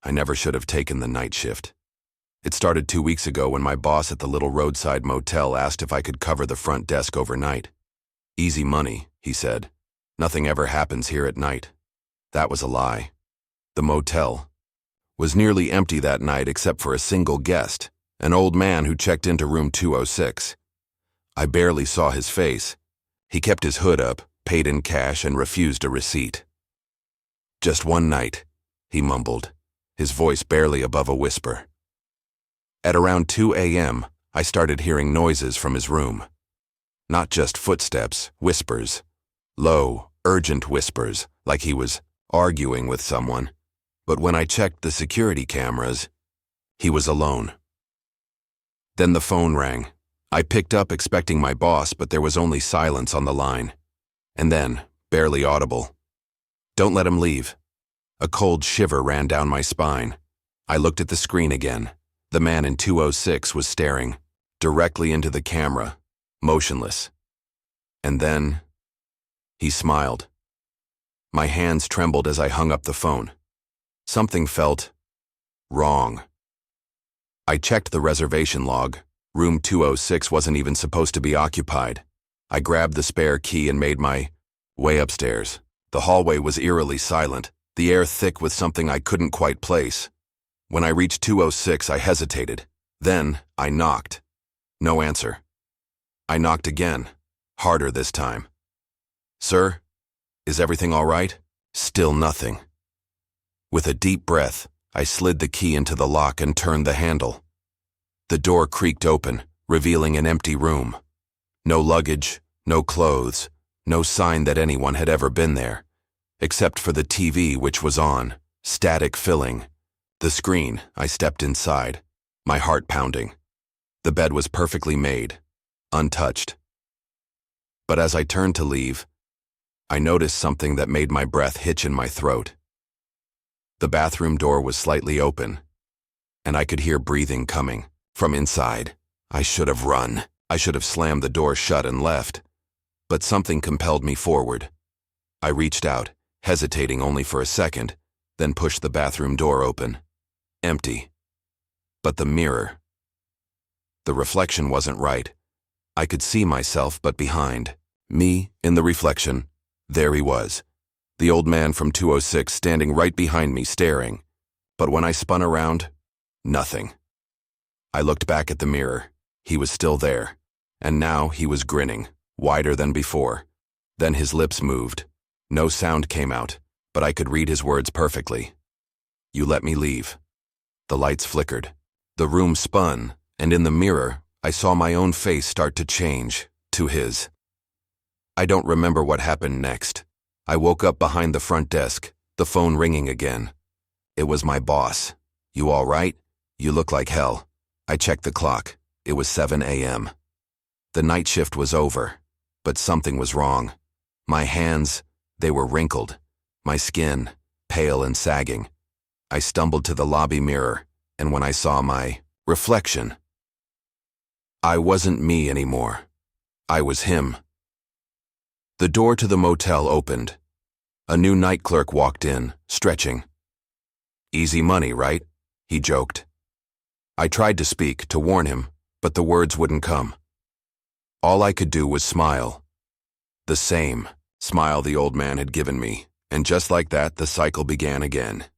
I never should have taken the night shift. It started 2 weeks ago when my boss at the little roadside motel asked if I could cover the front desk overnight. Easy money, he said. Nothing ever happens here at night. That was a lie. The motel was nearly empty that night except for a single guest, an old man who checked into room 206. I barely saw his face. He kept his hood up, paid in cash, and refused a receipt. "Just one night," he mumbled, his voice barely above a whisper. At around 2 a.m., I started hearing noises from his room. Not just footsteps, whispers. Low, urgent whispers, like he was arguing with someone. But when I checked the security cameras, he was alone. Then the phone rang. I picked up expecting my boss, but there was only silence on the line. And then, barely audible, "Don't let him leave." A cold shiver ran down my spine. I looked at the screen again. The man in 206 was staring directly into the camera, motionless. And then he smiled. My hands trembled as I hung up the phone. Something felt wrong. I checked the reservation log. Room 206 wasn't even supposed to be occupied. I grabbed the spare key and made my way upstairs. The hallway was eerily silent, the air thick with something I couldn't quite place. When I reached 206, I hesitated. Then I knocked. No answer. I knocked again, harder this time. "Sir, is everything all right?" Still nothing. With a deep breath, I slid the key into the lock and turned the handle. The door creaked open, revealing an empty room. No luggage, no clothes, no sign that anyone had ever been there, except for the TV which was on, static filling. The screen. I stepped inside, my heart pounding. The bed was perfectly made, untouched. But as I turned to leave, I noticed something that made my breath hitch in my throat. The bathroom door was slightly open, and I could hear breathing coming from inside. I should have run. I should have slammed the door shut and left. But something compelled me forward. I reached out, hesitating only for a second, then pushed the bathroom door open. Empty. But the mirror. The reflection wasn't right. I could see myself, but behind me, in the reflection, there he was. The old man from 206 standing right behind me, staring. But when I spun around, nothing. I looked back at the mirror. He was still there. And now he was grinning, wider than before. Then his lips moved. No sound came out, but I could read his words perfectly. "You let me leave." The lights flickered. The room spun, and in the mirror, I saw my own face start to change to his. I don't remember what happened next. I woke up behind the front desk, the phone ringing again. It was my boss. "You all right? You look like hell." I checked the clock. It was 7 a.m. The night shift was over, but something was wrong. My hands, they were wrinkled. My skin, pale and sagging. I stumbled to the lobby mirror, and when I saw my reflection, I wasn't me anymore. I was him. The door to the motel opened. A new night clerk walked in, stretching. "Easy money, right?" he joked. I tried to speak, to warn him, but the words wouldn't come. All I could do was smile. The same smile the old man had given me, and just like that, the cycle began again.